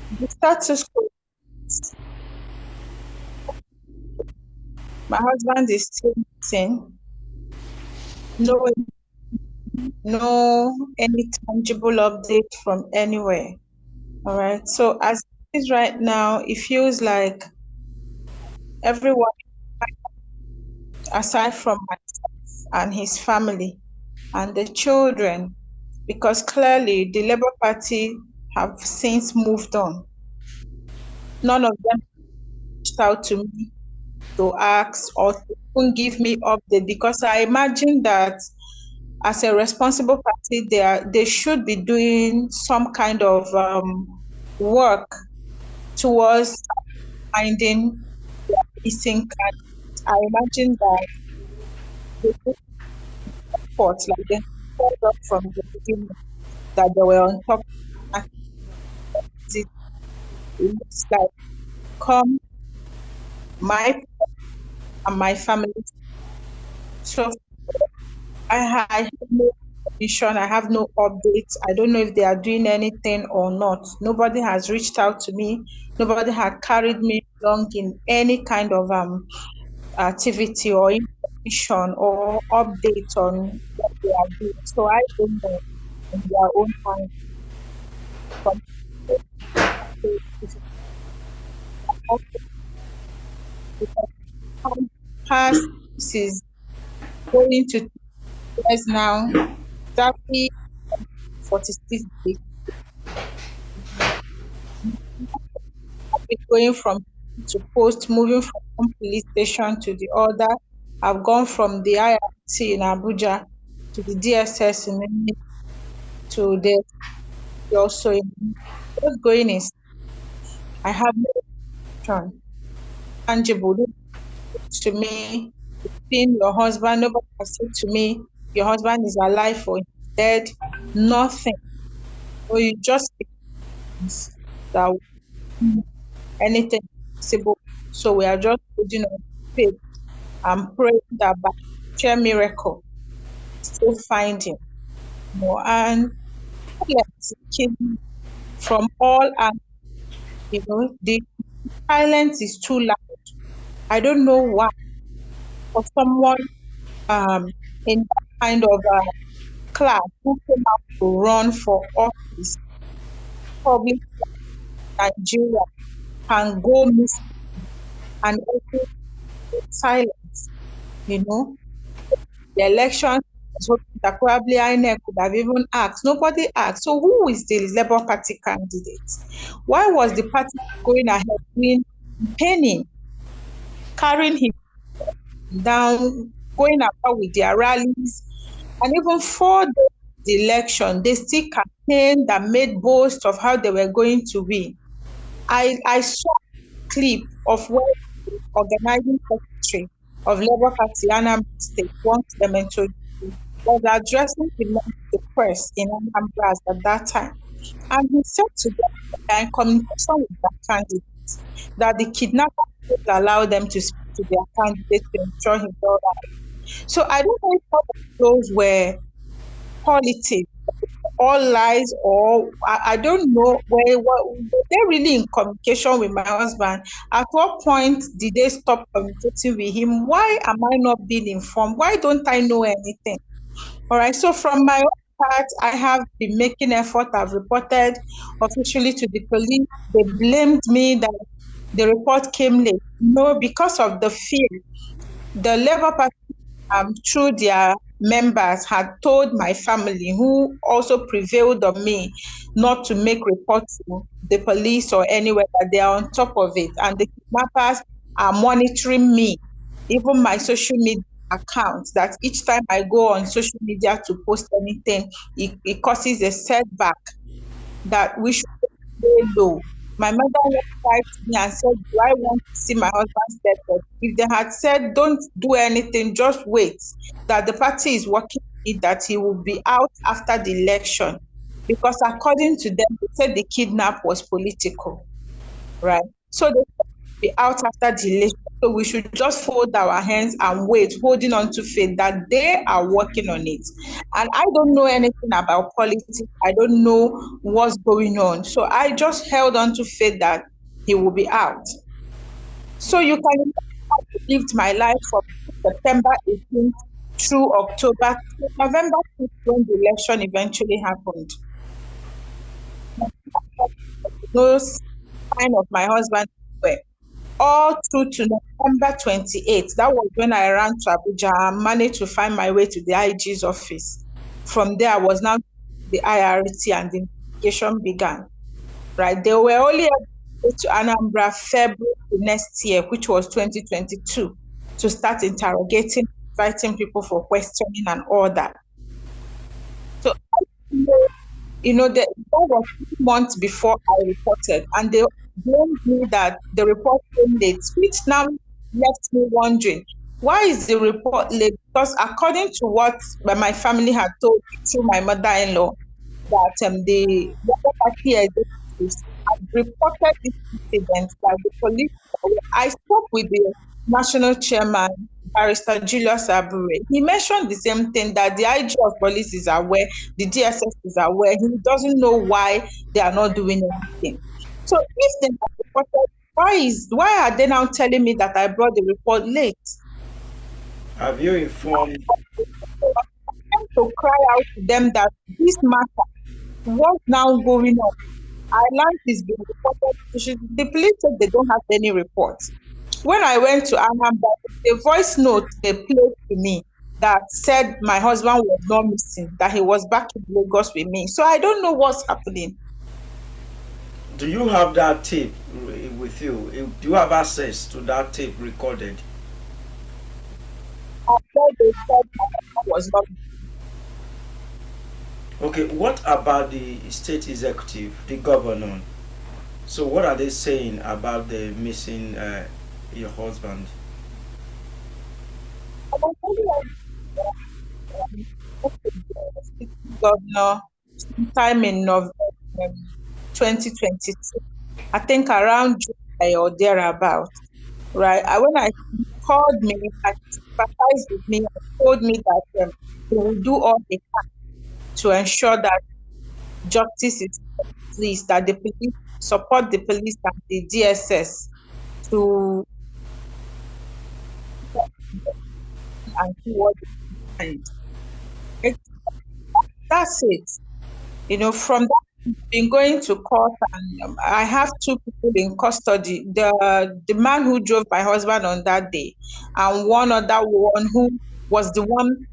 The status quo, my husband is still missing. No, no any tangible update from anywhere. All right. So as it is right now, it feels like everyone aside from myself and his family and the children, because clearly the Labour Party have since moved on. None of them reached out to me to ask or to even give me update, because I imagine that as a responsible party, they should be doing some kind of work towards finding their missing candidates. I imagine that they put effort, like they pulled up from the beginning, that they were on top of it. It looks like come my and my family. So I have no information, I have no updates. I don't know if they are doing anything or not. Nobody has reached out to me. Nobody had carried me along in any kind of activity or information or update on what they are doing. So I don't know in their own time. From past, this is going to 2 years now. Exactly 46 days. I've been going from to post, moving from one police station to the other. I've gone from the IRT in Abuja to the DSS in Emi, to the also in what's going is I have no information tangible to me. Seeing your husband, nobody has said to me your husband is alive or he's dead. Nothing. So you just think that anything is possible. So we are just holding on faith and praying that by sheer miracle, still find him. You know, and let's keep from all angles, you know, the silence is too loud. I don't know why for someone in that kind of class who came out to run for office, probably Nigeria, can go missing and also silence, you know. The election was hoping that probably INEC could have even asked. Nobody asked. So who is the Labour Party candidate? Why was the party going ahead doing campaigning, carrying him down, going about with their rallies, and even for the election, they still campaigned and made boasts of how they were going to win. I saw a clip of where the organizing secretary of Labour Party Anambra State, one Clement, was addressing the press in Anambra at that time. And he said to them that they are in communication with their candidates, that the kidnappers would allow them to speak to their candidate to ensure he's all right. So I don't know if all of those were politics, all lies, or I don't know where they're really in communication with my husband. At what point did they stop communicating with him? Why am I not being informed? Why don't I know anything? All right. So from my own part, I have been making effort. I've reported officially to the police. They blamed me that the report came late. No, because of the fear. The Labour Party, through their members, had told my family, who also prevailed on me, not to make reports to the police or anywhere, that they are on top of it. And the kidnappers are monitoring me, even my social media accounts, that each time I go on social media to post anything, it causes a setback, that we should lay low. My mother replied to me and said, do I want to see my husband's death body? If they had said, don't do anything, just wait, that the party is working on it, that he will be out after the election. Because according to them, they said the kidnap was political, right? So they be out after the election. So we should just fold our hands and wait, holding on to faith that they are working on it. And I don't know anything about politics. I don't know what's going on. So I just held on to faith that he will be out. So you can imagine how I lived my life from September 18th through October to November 5th when the election eventually happened. No sign of my husband anywhere. All through to November 28th. That was when I ran to Abuja and managed to find my way to the IG's office. From there, I was now the IRT and the investigation began. Right? They were only able to go to Anambra February next year, which was 2022, to start interrogating, inviting people for questioning and all that. So, that was 2 months before I reported, and they blamed me that the report came late, which now left me wondering, why is the report late? Because according to what my family had told me through my mother-in-law, that the Labour Party executives had reported this incident, that the police. I spoke with the national chairman, Barrister Julius Abure. He mentioned the same thing, that the IG of police is aware, the DSS is aware. He doesn't know why they are not doing anything. So if they have reported, why are they now telling me that I brought the report late? Have you informed? To cry out to them that this matter, what's now going on? I learned is being reported. The police said they don't have any reports. When I went to Anambra, the voice note they played to me that said my husband was not missing, that he was back in Lagos with me. So I don't know what's happening. Do you have that tape with you? Do you have access to that tape recorded? They said my husband was not missing. Okay, what about the state executive, the governor? So what are they saying about the missing your husband? Governor sometime in November 2022, I think around July or thereabout, right? When I called me and sympathized with me and told me that they will do all they can to ensure that justice is pleased, that the police support the police and the DSS to and do what they can. That's it. From that, I've been going to court, and I have 2 people in custody. The man who drove my husband on that day, and one other one who was the one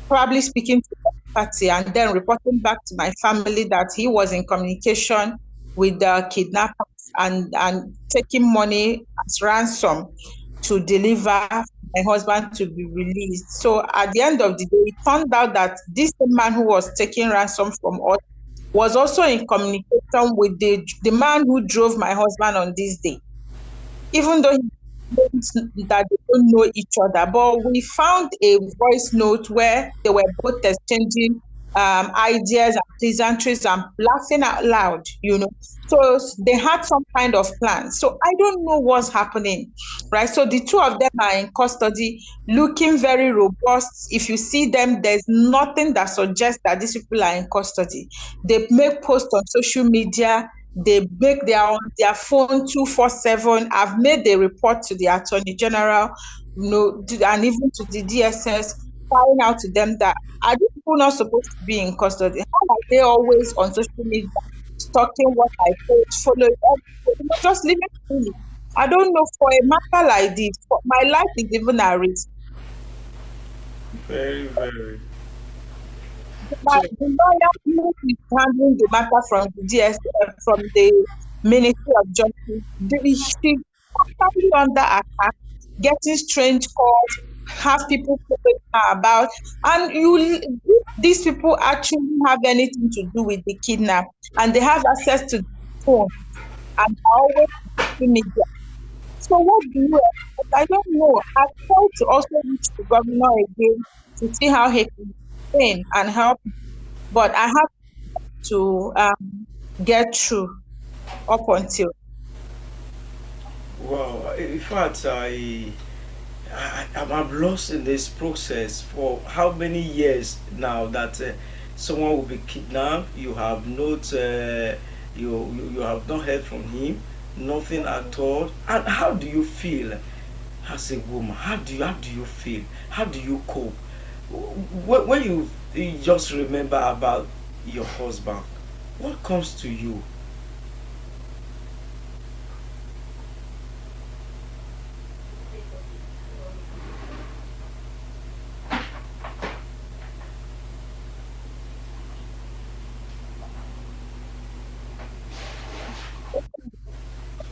probably speaking to the party and then reporting back to my family that he was in communication with the kidnappers and taking money as ransom to deliver my husband to be released. So at the end of the day, it turned out that this man who was taking ransom from us was also in communication with the man who drove my husband on this day, even though he claims that they don't know each other. But we found a voice note where they were both exchanging ideas and pleasantries and laughing out loud, So they had some kind of plan. So I don't know what's happening, right? So the 2 of them are in custody, looking very robust. If you see them, there's nothing that suggests that these people are in custody. They make posts on social media. They make their phone 24/7. I've made the report to the Attorney General, and even to the DSS, crying out to them that, are these people not supposed to be in custody? How are they always on social media stalking what I post, following everything, just leave it freely? I don't know, for a matter like this, my life is even at risk. Very, very. The lawyer who is handling the matter from the DSS, from the Ministry of Justice, she's constantly under attack, getting strange calls, have people following her about, and if these people actually have anything to do with the kidnap, and they have access to the phone, and are always on social media. So what do you expect? I don't know. I've tried to also reach the governor again to see how he can explain and help, but I have to get through up until. Wow, in fact, I'm lost in this process for how many years now that someone will be kidnapped. You have not, you have not heard from him, nothing at all. And how do you feel as a woman? How do you feel? How do you cope when you just remember about your husband? What comes to you?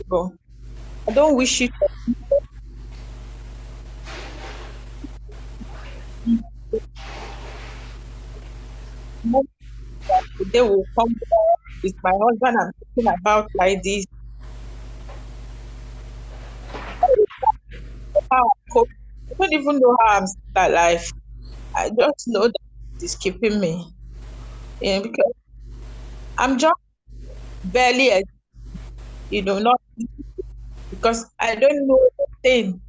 But I don't wish it on the day will come with my husband I'm talking about like this. How I cope. I don't even know how I'm still alive. I just know that it is keeping me. Because I'm just barely, not because I don't know anything.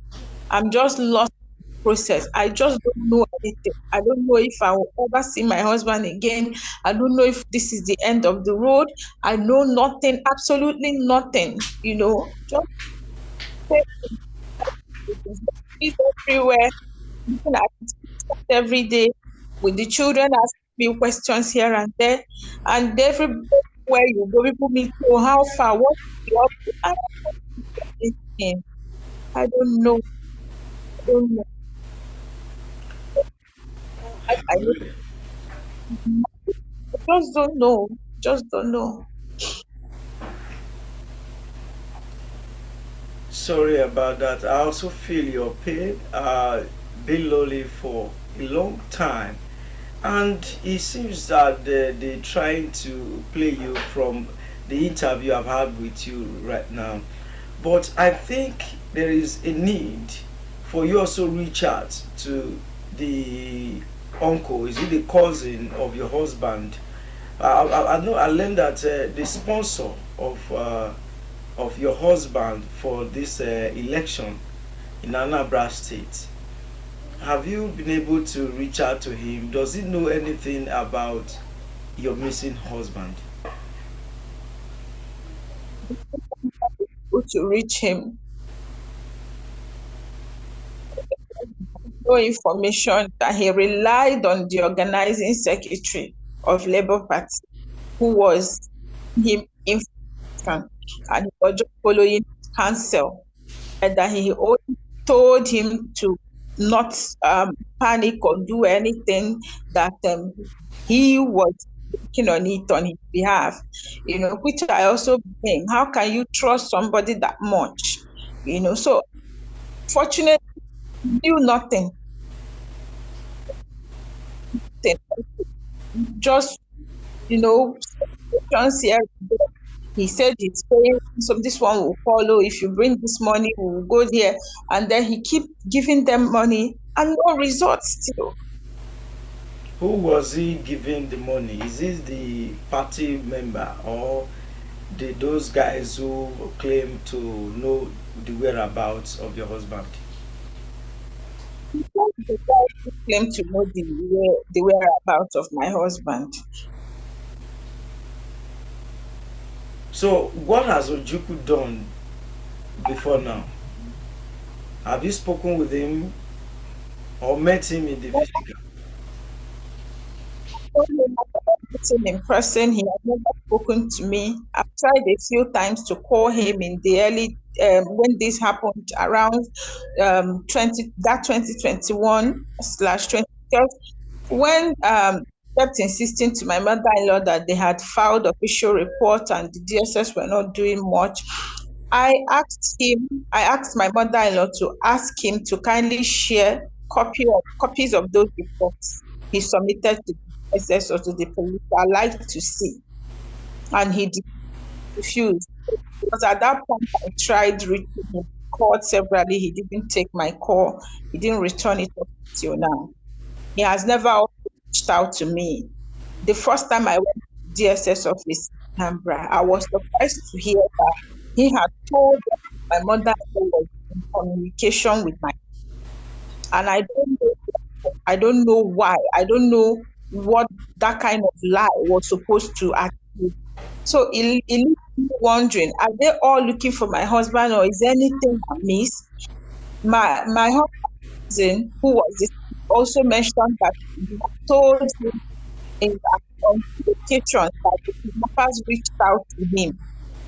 I'm just lost in the process. I just don't know anything. I don't know if I will ever see my husband again. I don't know if this is the end of the road. I know nothing, absolutely nothing. Just peace everywhere, looking at it every day with the children asking me questions here and there. And everywhere you go, people meet you, how far, what you up to? I don't know anything. I don't know. I don't know. I Really? just don't know. Just don't know. Sorry about that. I also feel your pain. Been lonely for a long time, and it seems that they're trying to play you from the interview I've had with you right now. But I think there is a need for you also reach out to the uncle. Is it the cousin of your husband? I know I learned that the sponsor of your husband for this election in Anambra State. Have you been able to reach out to him? Does he know anything about your missing husband? Able to reach him. No information that he relied on the organizing secretary of Labour Party, who was him information, and he was just following his counsel, and that he only told him to not panic or do anything, that he was working on it on his behalf, which I also think, how can you trust somebody that much? So fortunately, he knew nothing, just, questions here. He said it's paying, so this one will follow. If you bring this money, we will go there. And then he keep giving them money and no results still. Who was he giving the money? Is this the party member or those guys who claim to know the whereabouts of your husband? The guy who claimed to know the whereabouts of my husband. So, what has Ojuku done before now? Have you spoken with him or met him in the physical? Told him about meeting in person. He has never spoken to me. I've tried a few times to call him in the early when this happened around 2021 slash 20, when kept insisting to my mother-in-law that they had filed official report and the DSS were not doing much. I asked my mother-in-law to ask him to kindly share copies of those reports he submitted to the DSS or to the police. I like to see. And he refused. Because at that point I tried reaching him, called severally, he didn't take my call, he didn't return it up till now. He has never reached out to me. The first time I went to the DSS office in Canberra, I was surprised to hear that he had told them my mother was in communication with my, and I don't know why. I don't know what that kind of lie was supposed to achieve. So it leaves me wondering, are they all looking for my husband or is anything amiss? My husband, who was this, also mentioned that he had told him in on two occasions that the kidnappers reached out to him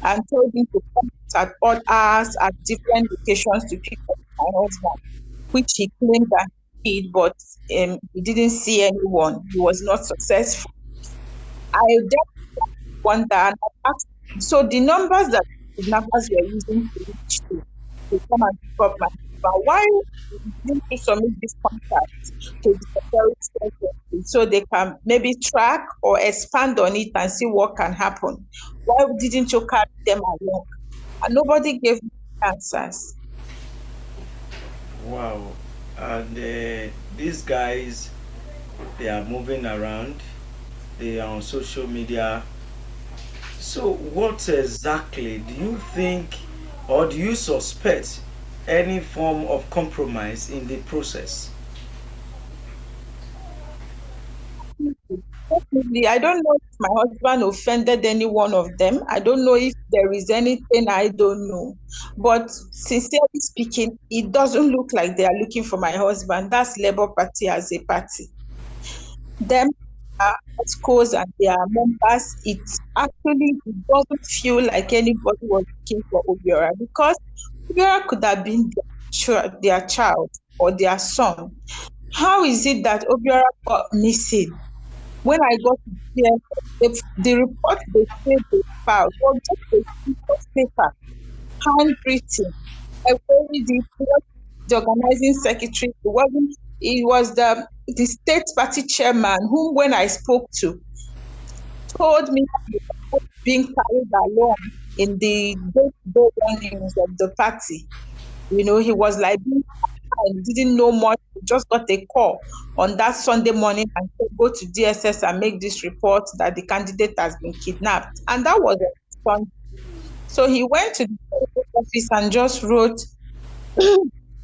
and told him to come at odd hours at different locations to pick up my husband, which he claimed that he did, but he didn't see anyone. He was not successful. I just wonder, and I asked, so the numbers that the kidnappers were using to reach to come and pick up my husband, why didn't you submit this contact to the security agency so they can maybe track or expand on it and see what can happen? Why didn't you carry them along? And nobody gave me answers. Wow. And these guys, they are moving around. They are on social media. So, what exactly do you think, or do you suspect any form of compromise in the process? Definitely, I don't know if my husband offended any one of them. I don't know if there is anything I don't know. But sincerely speaking, it doesn't look like they are looking for my husband. That's Labour Party as a party. Them are ESCOs and their members, it doesn't feel like anybody was looking for WOBIORA, because WOBIORA could have been their child or their son. How is it that WOBIORA got missing? When I got to hear the report they said they filed was just a piece of paper, handwritten. I worried it was the organizing secretary. It was the state party chairman whom, when I spoke to, told me that it was being carried along in the day-to-day runnings of the party. He was like being, he didn't know much. He just got a call on that Sunday morning and said, go to DSS and make this report that the candidate has been kidnapped. And that was a Sunday. So he went to the office and just wrote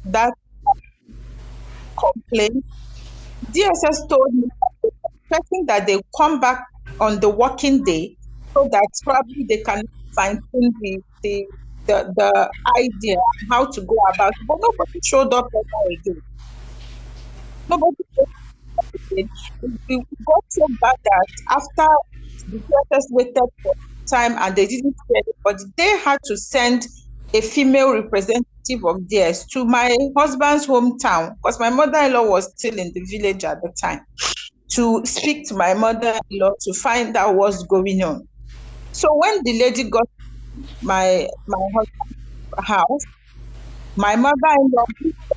that complaint. DSS told me that they were expecting that they come back on the working day so that probably they can fine tune the idea on how to go about it. But nobody showed up ever again. Nobody showed up again. We got so bad that after the protest waited for time and they didn't see anybody, they had to send a female representative of theirs to my husband's hometown, because my mother-in-law was still in the village at the time, to speak to my mother-in-law to find out what's going on. So when the lady got my husband's house, my mother-in-law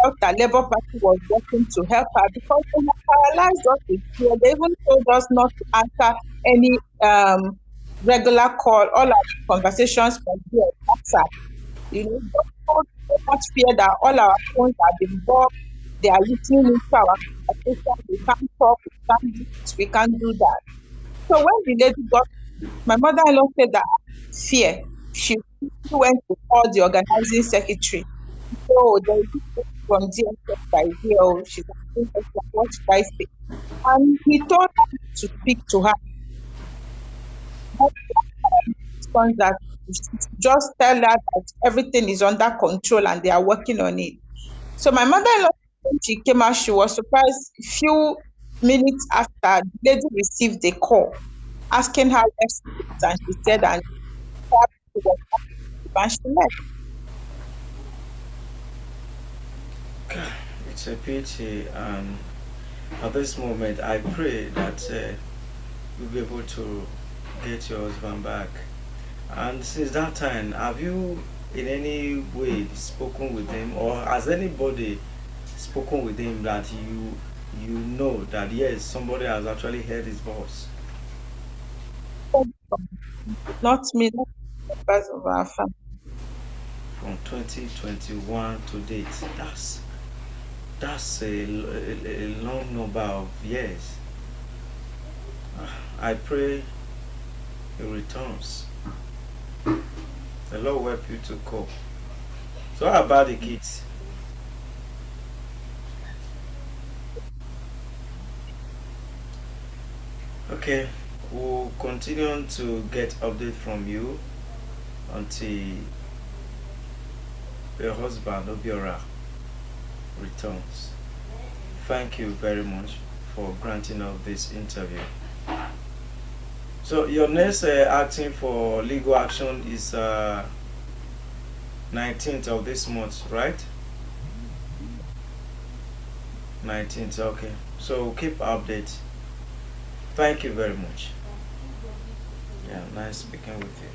felt that Labour Party was working to help her because they had paralyzed us with fear. They even told us not to answer any regular call. All our conversations from here WhatsApp. Just told so much fear that all our phones have been blocked. They are listening into our conversation. We can't talk. We can't do this. We can't do that. So when the lady got, my mother-in-law said that fear. She went to call the organizing secretary. So there is this from DSS that is here. Oh, she's asking questions, what should I say? And he told her to speak to her. That just tell her that everything is under control and they are working on it. So my mother-in-law, when she came out, she was surprised. A few minutes after, the lady received a call asking her where she is, and she said, and she was happy, and she left. It's a pity, and at this moment, I pray that you'll be able to get your husband back. And since that time, have you in any way spoken with him, or has anybody spoken with him that you know that yes, somebody has actually heard his voice? Not me, not members of our family. From 2021 to date, that's a long number of years. I pray he returns. The Lord will help you to cope. So how about the kids? Okay, we'll continue to get update from you until your husband Obiora returns. Thank you very much for granting us this interview. So your next acting for legal action is 19th of this month, right? 19th, okay. So keep update. Thank you very much. Yeah, nice speaking with you.